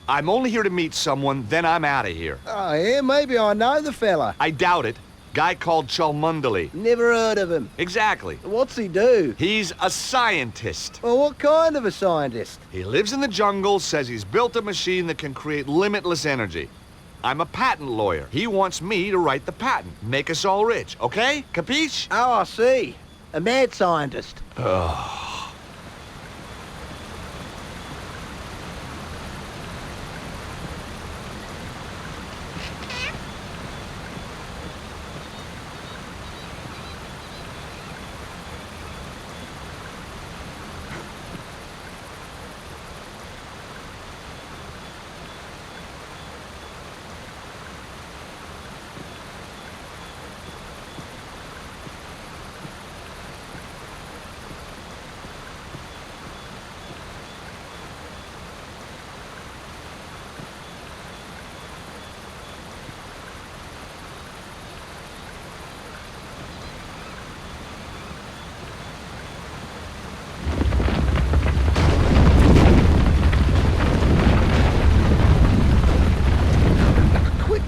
I'm only here to meet someone, then I'm out of here. Oh, yeah, maybe I know the fella. I doubt it. Guy called Cholmundali. Never heard of him. Exactly. What's he do? He's a scientist. Well, what kind of a scientist? He lives in the jungle, says he's built a machine that can create limitless energy. I'm a patent lawyer. He wants me to write the patent. Make us all rich, okay? Capiche? Oh, I see. A mad scientist.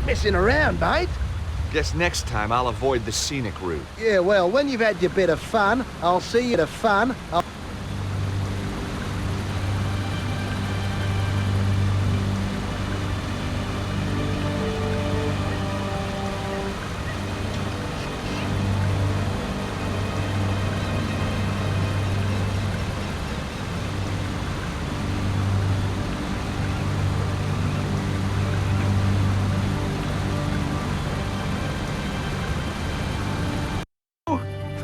Messing around, mate. Guess next time I'll avoid the scenic route. Yeah, well, when you've had your bit of fun, I'll see you to fun.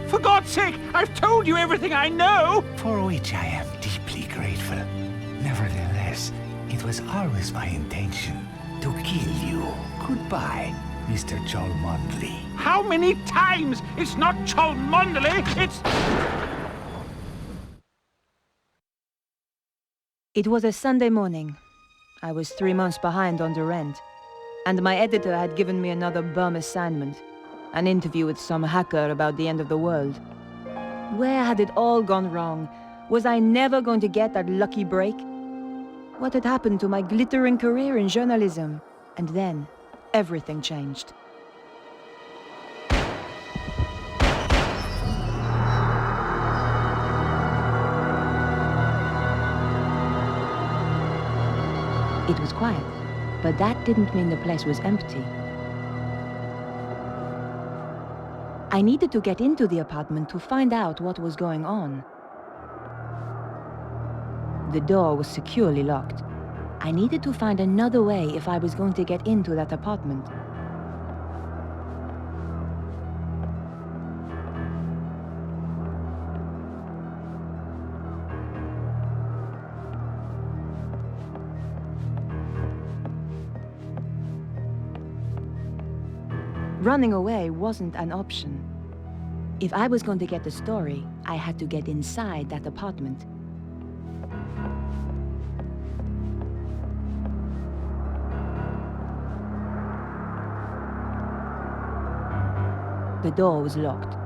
For God's sake, I've told you everything I know! For which I am deeply grateful. Nevertheless, it was always my intention to kill you. Goodbye, Mr. Cholmundali. How many times? It's not Cholmundali, it's... It was a Sunday morning. I was 3 months behind on the rent, and my editor had given me another bum assignment. An interview with some hacker about the end of the world. Where had it all gone wrong? Was I never going to get that lucky break? What had happened to my glittering career in journalism? And then, everything changed. It was quiet, but that didn't mean the place was empty. I needed to get into the apartment to find out what was going on. The door was securely locked. I needed to find another way if I was going to get into that apartment. Running away wasn't an option. If I was going to get the story, I had to get inside that apartment. The door was locked.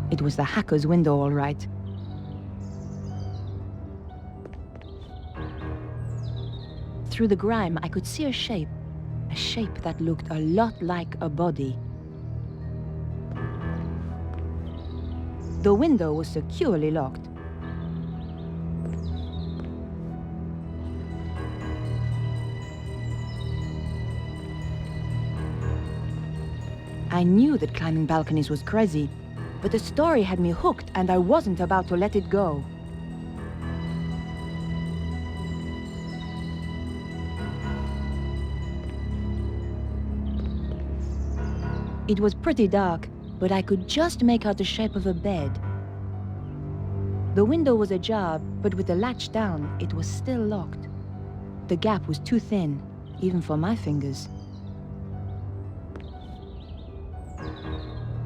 It was the hacker's window, all right. Through the grime, I could see a shape that looked a lot like a body. The window was securely locked. I knew that climbing balconies was crazy, but the story had me hooked and I wasn't about to let it go. It was pretty dark, but I could just make out the shape of a bed. The window was ajar, but with the latch down, it was still locked. The gap was too thin, even for my fingers.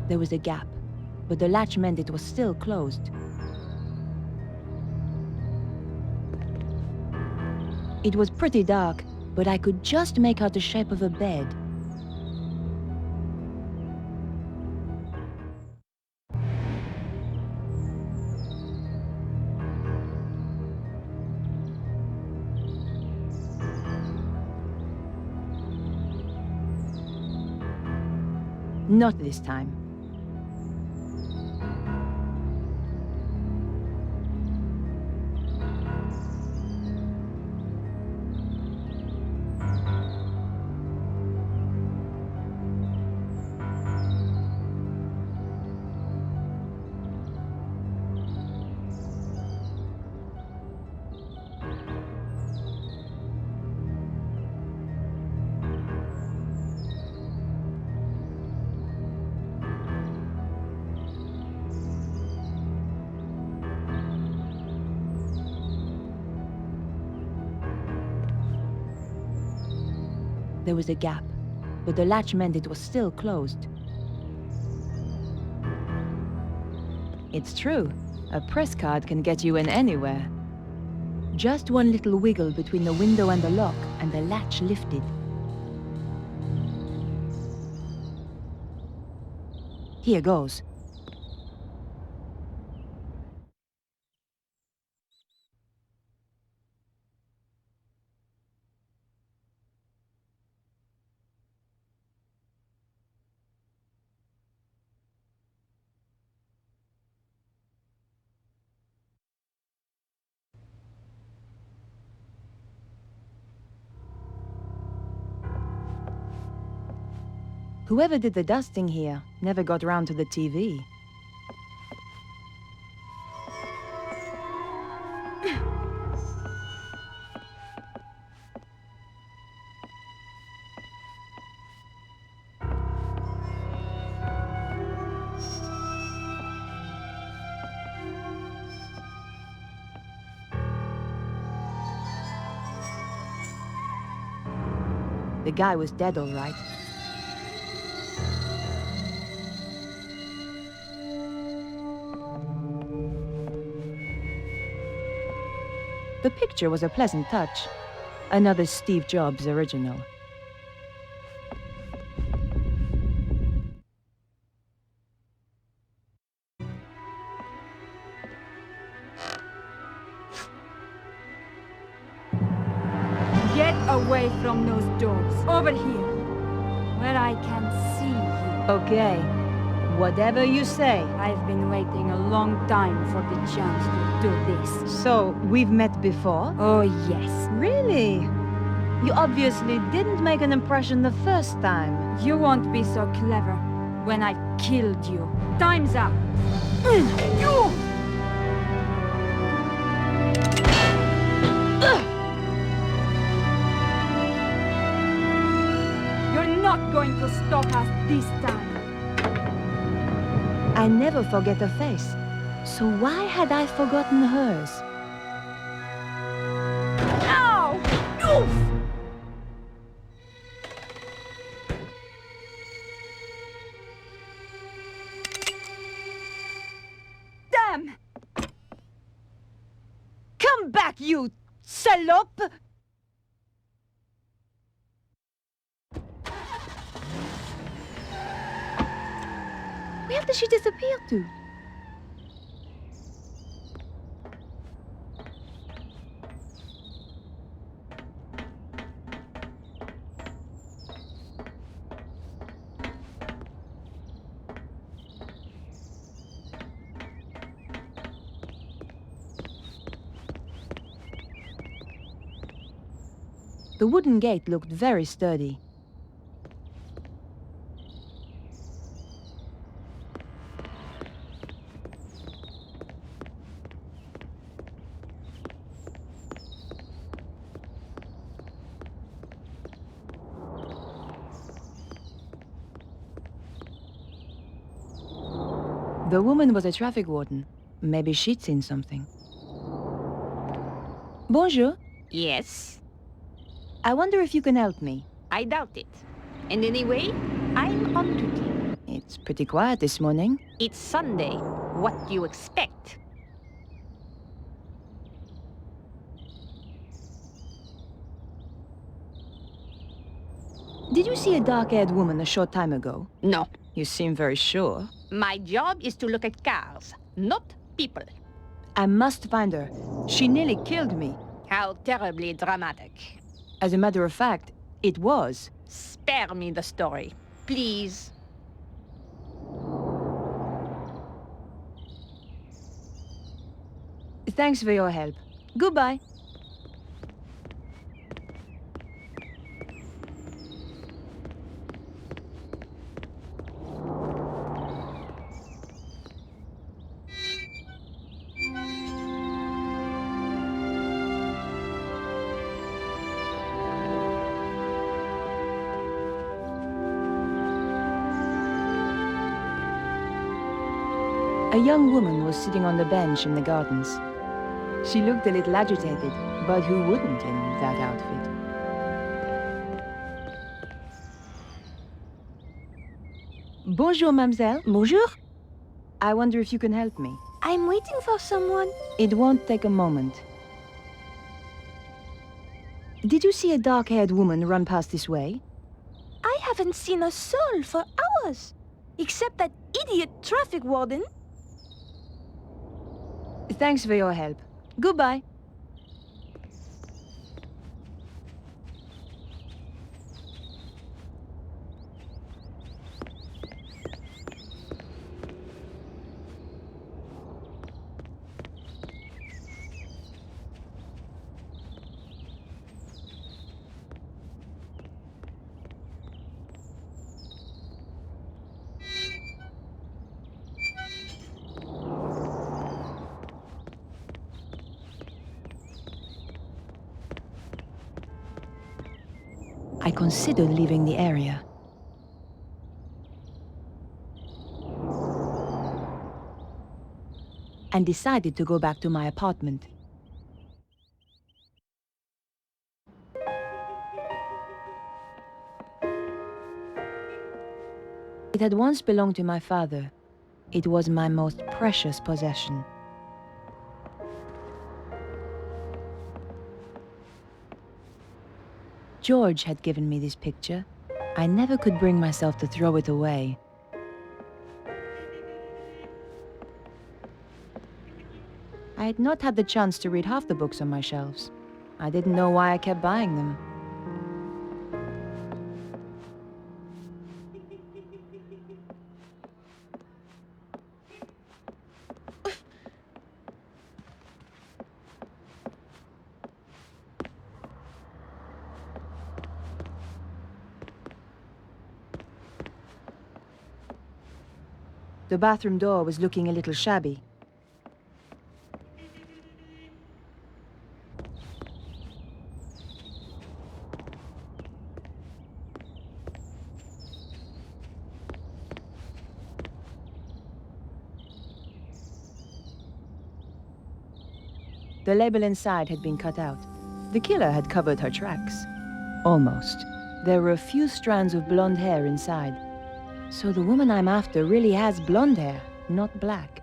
There was a gap, but the latch meant it was still closed. It was pretty dark, but I could just make out the shape of a bed. Not this time. There was a gap, but the latch meant it was still closed. It's true. A press card can get you in anywhere. Just one little wiggle between the window and the lock, and the latch lifted. Here goes. Whoever did the dusting here never got round to the TV. The guy was dead, all right. The picture was a pleasant touch. Another Steve Jobs original. Get away from those doors. Over here, where I can see you. Okay, whatever you say. I've been waiting a long time for the chance to do this. So, we've met before? Oh, yes. Really? You obviously didn't make an impression the first time. You won't be so clever when I've killed you. Time's up. You! You're not going to stop us this time. I never forget a face. So why had I forgotten hers? Ow! Oof! Damn! Come back, you salope! Where did she disappear to? The wooden gate looked very sturdy. The woman was a traffic warden. Maybe she'd seen something. Bonjour. Yes, I wonder if you can help me. I doubt it. And anyway, I'm on duty. It's pretty quiet this morning. It's Sunday. What do you expect? Did you see a dark-haired woman a short time ago? No. You seem very sure. My job is to look at cars, not people. I must find her. She nearly killed me. How terribly dramatic. As a matter of fact, it was. Spare me the story, please. Thanks for your help. Goodbye. A young woman was sitting on the bench in the gardens. She looked a little agitated, but who wouldn't in that outfit? Bonjour, mademoiselle. Bonjour. I wonder if you can help me. I'm waiting for someone. It won't take a moment. Did you see a dark-haired woman run past this way? I haven't seen a soul for hours. Except that idiot traffic warden. Thanks for your help. Goodbye. I considered leaving the area. And decided to go back to my apartment. It had once belonged to my father. It was my most precious possession. George had given me this picture. I never could bring myself to throw it away. I had not had the chance to read half the books on my shelves. I didn't know why I kept buying them. The bathroom door was looking a little shabby. The label inside had been cut out. The killer had covered her tracks. Almost. There were a few strands of blonde hair inside. So the woman I'm after really has blonde hair, not black.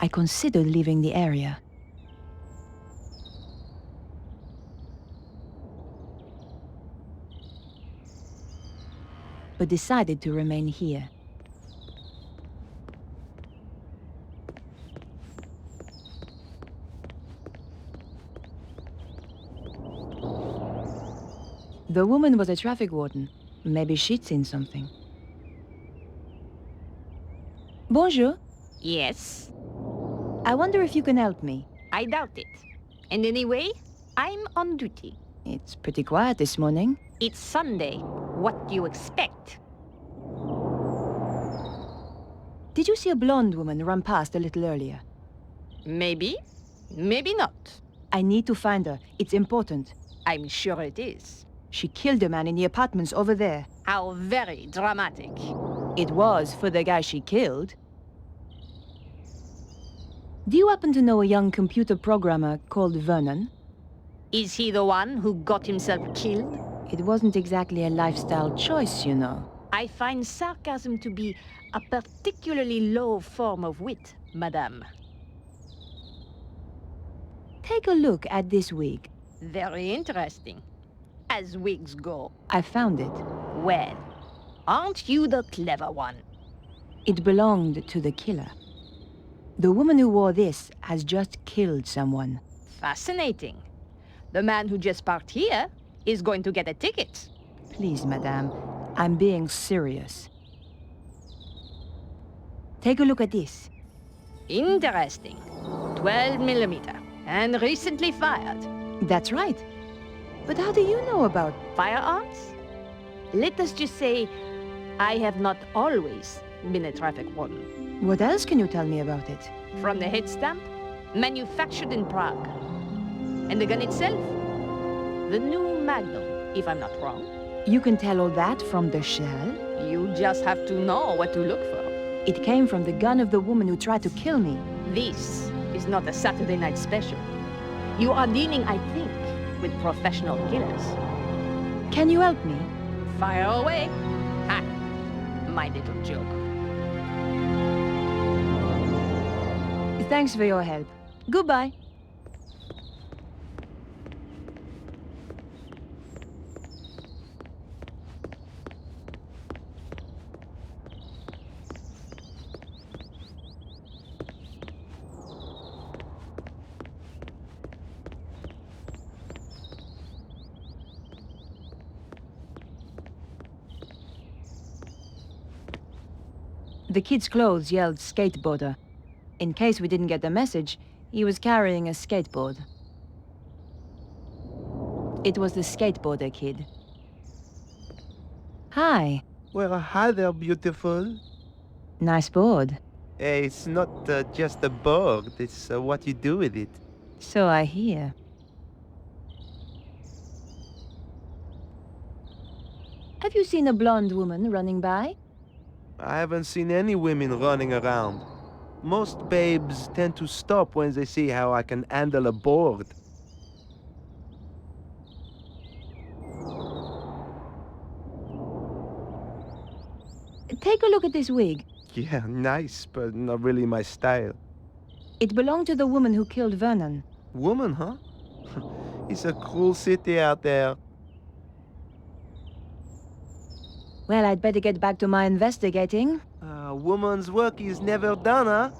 I considered leaving the area. But decided to remain here. The woman was a traffic warden. Maybe she'd seen something. Bonjour. Yes, I wonder if you can help me. I doubt it. And anyway, I'm on duty. It's pretty quiet this morning. It's Sunday. What do you expect? Did you see a blonde woman run past a little earlier? Maybe, maybe not. I need to find her. It's important. I'm sure it is. She killed a man in the apartments over there. How very dramatic. It was for the guy she killed. Do you happen to know a young computer programmer called Vernon? Is he the one who got himself killed? It wasn't exactly a lifestyle choice, you know. I find sarcasm to be a particularly low form of wit, madame. Take a look at this wig. Very interesting. As wigs go. I found it. Well, aren't you the clever one? It belonged to the killer. The woman who wore this has just killed someone. Fascinating. The man who just parked here is going to get a ticket. Please, madame, I'm being serious. Take a look at this. Interesting. 12 millimeter. And recently fired. That's right. But how do you know about... Firearms? Let us just say, I have not always been a traffic warden. What else can you tell me about it? From the head stamp, manufactured in Prague. And the gun itself? The new Magnum, if I'm not wrong. You can tell all that from the shell? You just have to know what to look for. It came from the gun of the woman who tried to kill me. This is not a Saturday night special. You are dealing, I think, with professional killers. Can you help me? Fire away. Ha! My little joke. Thanks for your help. Goodbye. The kid's clothes yelled skateboarder. In case we didn't get the message, he was carrying a skateboard. It was the skateboarder kid. Hi. Well, hi there, beautiful. Nice board. Hey, it's not just a board, it's what you do with it. So I hear. Have you seen a blonde woman running by? I haven't seen any women running around. Most babes tend to stop when they see how I can handle a board. Take a look at this wig. Yeah, nice, but not really my style. It belonged to the woman who killed Vernon. Woman, huh? It's a cruel city out there. Well, I'd better get back to my investigating. Woman's work is never done, huh?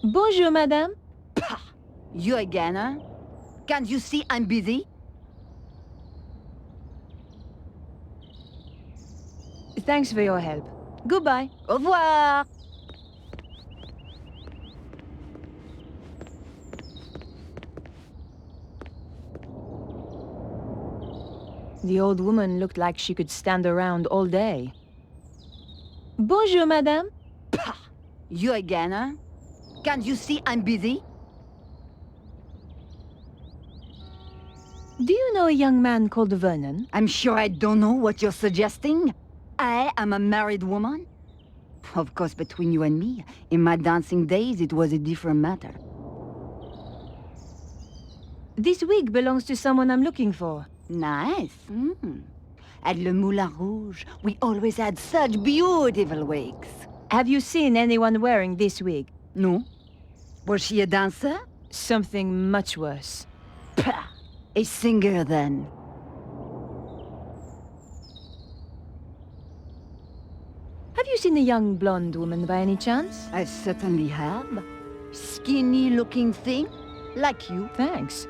Bonjour, madame. You again, huh? Can't you see I'm busy? Thanks for your help. Goodbye. Au revoir! The old woman looked like she could stand around all day. Bonjour, madame. You again, huh? Can't you see I'm busy? Do you know a young man called Vernon? I'm sure I don't know what you're suggesting. I am a married woman. Of course, between you and me, in my dancing days, it was a different matter. This wig belongs to someone I'm looking for. Nice. At Le Moulin Rouge, we always had such beautiful wigs. Have you seen anyone wearing this wig? No? Was she a dancer? Something much worse. Pah! A singer, then. Have you seen a young blonde woman by any chance? I certainly have. Skinny-looking thing, like you. Thanks.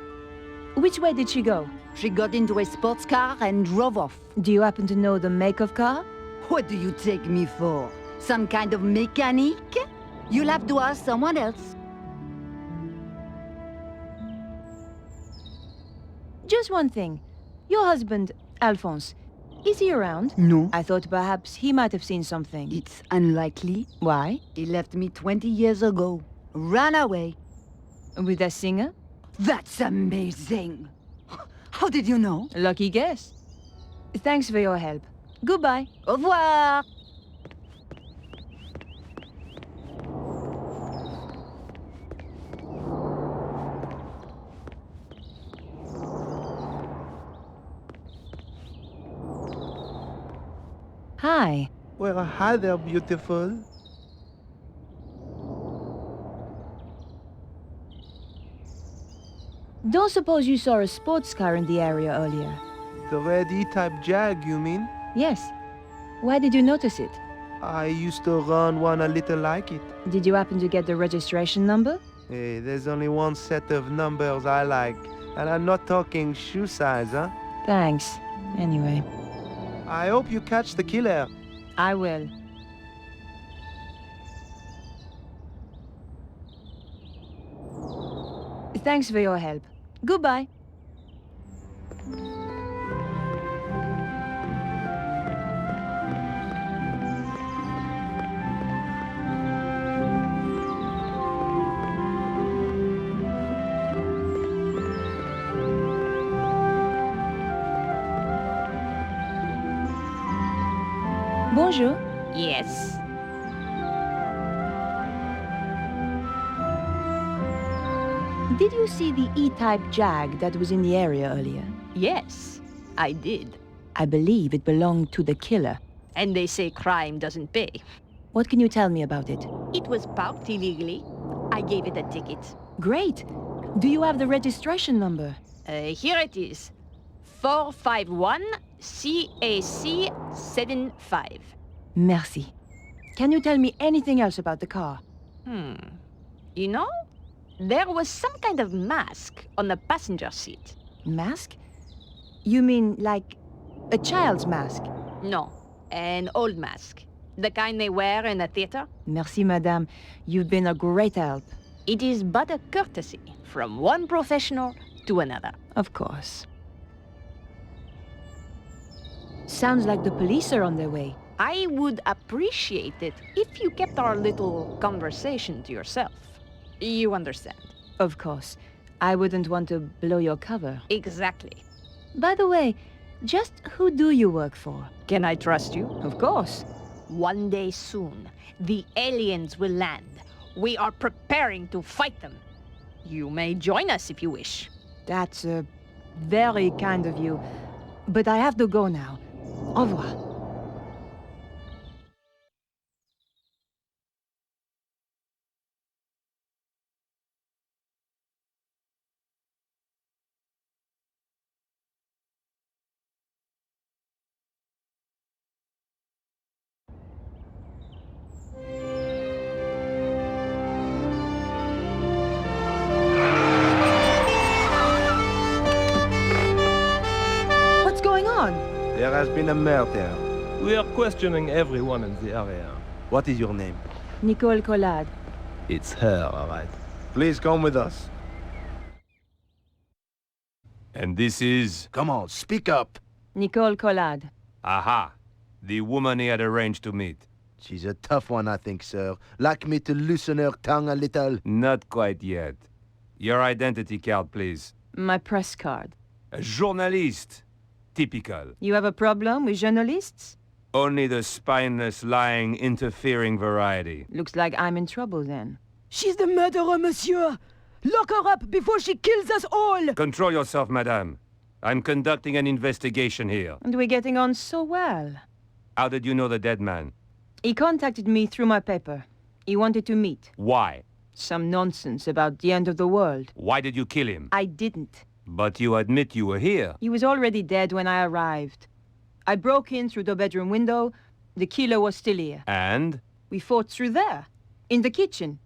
Which way did she go? She got into a sports car and drove off. Do you happen to know the make of car? What do you take me for? Some kind of mechanic? You'll have to ask someone else. Just one thing. Your husband, Alphonse, is he around? No. I thought perhaps he might have seen something. It's unlikely. Why? He left me 20 years ago. Ran away. With a singer? That's amazing! How did you know? Lucky guess. Thanks for your help. Goodbye. Au revoir! Hi. Well, hi there, beautiful. Don't suppose you saw a sports car in the area earlier? The red E-type Jag, you mean? Yes. Why did you notice it? I used to run one a little like it. Did you happen to get the registration number? Hey, there's only one set of numbers I like. And I'm not talking shoe size, huh? Thanks. Anyway. I hope you catch the killer. I will. Thanks for your help. Goodbye. Bonjour. Yes. Did you see the E-type Jag that was in the area earlier? Yes, I did. I believe it belonged to the killer. And they say crime doesn't pay. What can you tell me about it? It was parked illegally. I gave it a ticket. Great. Do you have the registration number? Here it is. 451 CAC75. Merci. Can you tell me anything else about the car? You know, there was some kind of mask on the passenger seat. Mask? You mean like a child's mask? No, an old mask. The kind they wear in a theater. Merci, madame. You've been a great help. It is but a courtesy from one professional to another. Of course. Sounds like the police are on their way. I would appreciate it if you kept our little conversation to yourself. You understand? Of course. I wouldn't want to blow your cover. Exactly. By the way, just who do you work for? Can I trust you? Of course. One day soon, the aliens will land. We are preparing to fight them. You may join us if you wish. That's very kind of you. But I have to go now. Au revoir. What's going on? There has been a murder. We are questioning everyone in the area. What is your name? Nicole Collard. It's her, all right. Please come with us. And this is... Come on, speak up. Nicole Collard. Aha! The woman he had arranged to meet. She's a tough one, I think, sir. Like me to loosen her tongue a little. Not quite yet. Your identity card, please. My press card. A journalist. Typical. You have a problem with journalists? Only the spineless, lying, interfering variety. Looks like I'm in trouble then. She's the murderer, monsieur! Lock her up before she kills us all! Control yourself, madame. I'm conducting an investigation here. And we're getting on so well. How did you know the dead man? He contacted me through my paper. He wanted to meet. Why? Some nonsense about the end of the world. Why did you kill him? I didn't. But you admit you were here. He was already dead when I arrived. I broke in through the bedroom window. The killer was still here. And? We fought through there, in the kitchen.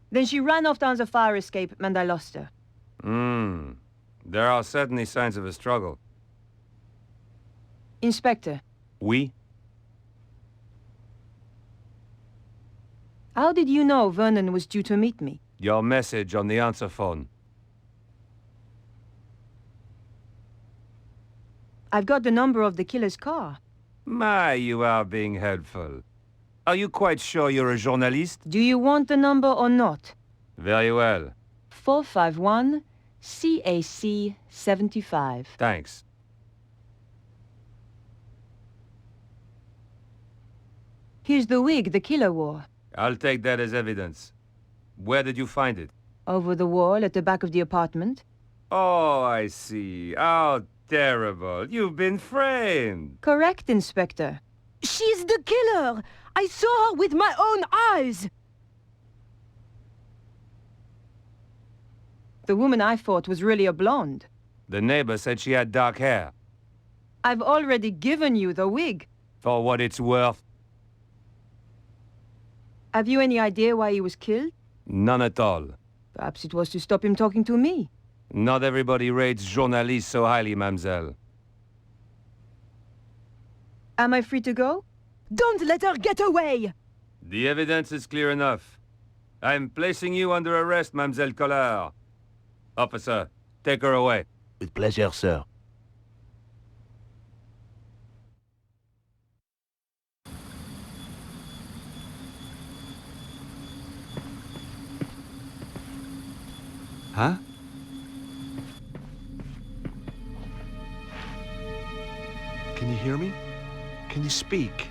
Then she ran off down the fire escape and I lost her. There are certainly signs of a struggle. Inspector. Oui? How did you know Vernon was due to meet me? Your message on the answer phone. I've got the number of the killer's car. My, you are being helpful. Are you quite sure you're a journalist? Do you want the number or not? Very well. 451 CAC 75. Thanks. Here's the wig the killer wore. I'll take that as evidence. Where did you find it? Over the wall at the back of the apartment. Oh, I see. How terrible. You've been framed. Correct, Inspector. She's the killer! I saw her with my own eyes! The woman I fought was really a blonde. The neighbor said she had dark hair. I've already given you the wig. For what it's worth. Have you any idea why he was killed? None at all. Perhaps it was to stop him talking to me. Not everybody rates journalists so highly, mademoiselle. Am I free to go? Don't let her get away! The evidence is clear enough. I'm placing you under arrest, Mademoiselle Collard. Officer, take her away. With pleasure, sir. Huh? Can you hear me? Can you speak?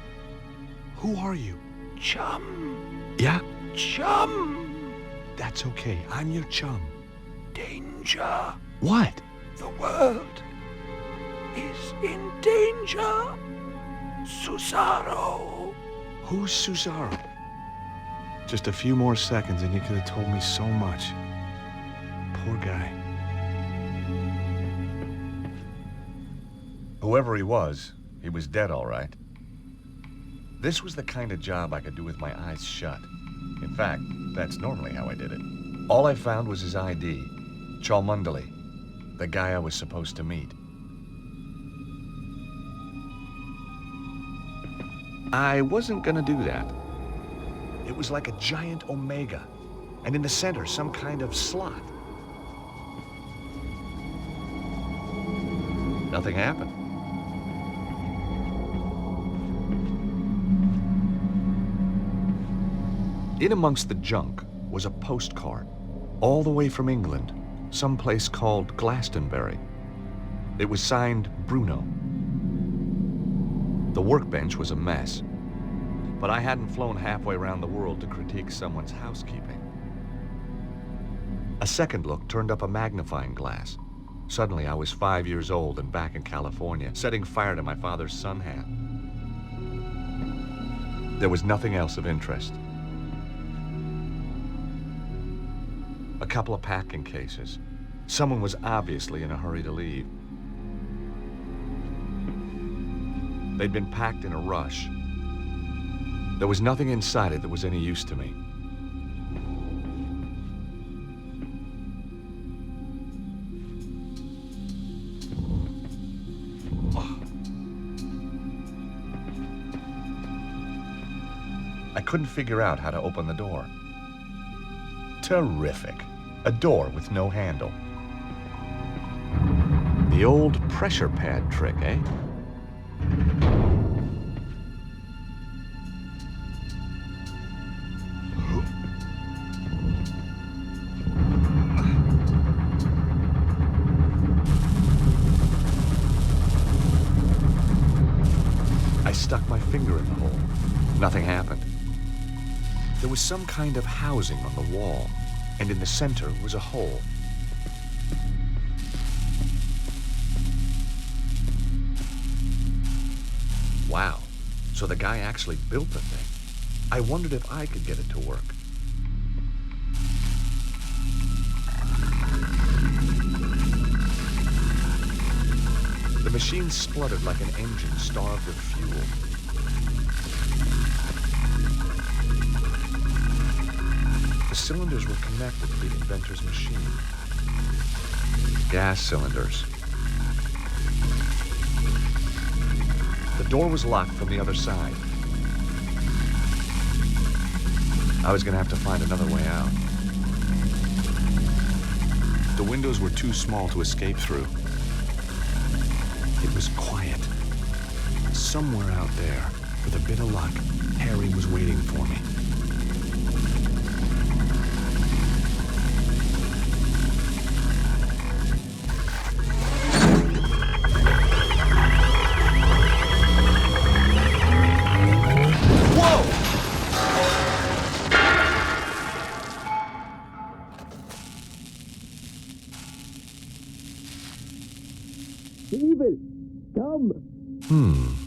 Who are you? Chum. Yeah? Chum. That's okay. I'm your chum. Danger. What? The world is in danger. Susaro. Who's Susaro? Just a few more seconds and you could have told me so much. Poor guy. Whoever he was dead all right. This was the kind of job I could do with my eyes shut. In fact, that's normally how I did it. All I found was his ID, Cholmundali, the guy I was supposed to meet. I wasn't gonna do that. It was like a giant omega, and in the center, some kind of slot. Nothing happened. In amongst the junk was a postcard, all the way from England, someplace called Glastonbury. It was signed Bruno. The workbench was a mess, but I hadn't flown halfway around the world to critique someone's housekeeping. A second look turned up a magnifying glass. Suddenly, I was 5 years old and back in California, setting fire to my father's sun hat. There was nothing else of interest. A couple of packing cases. Someone was obviously in a hurry to leave. They'd been packed in a rush. There was nothing inside it that was any use to me. I couldn't figure out how to open the door. Terrific. A door with no handle. The old pressure pad trick, eh? I stuck my finger in the hole. Nothing happened. There was some kind of housing on the wall, and in the center was a hole. Wow, so the guy actually built the thing. I wondered if I could get it to work. The machine spluttered like an engine starved of fuel. The cylinders were connected to the inventor's machine. Gas cylinders. The door was locked from the other side. I was gonna have to find another way out. The windows were too small to escape through. It was quiet. Somewhere out there, with a bit of luck, Harry was waiting for me.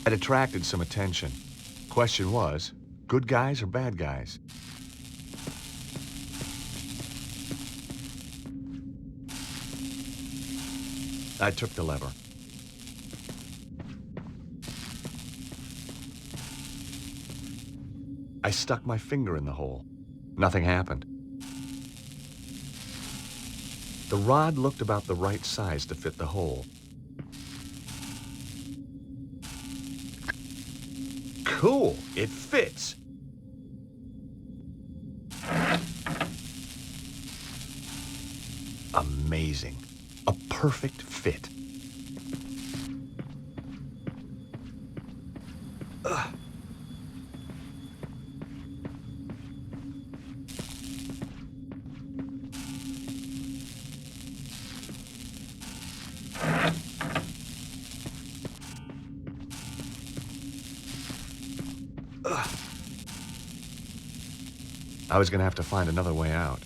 It attracted some attention. Question was, good guys or bad guys? I took the lever. I stuck my finger in the hole. Nothing happened. The rod looked about the right size to fit the hole. Cool, it fits. Amazing. A perfect fit. Ugh. I was gonna have to find another way out.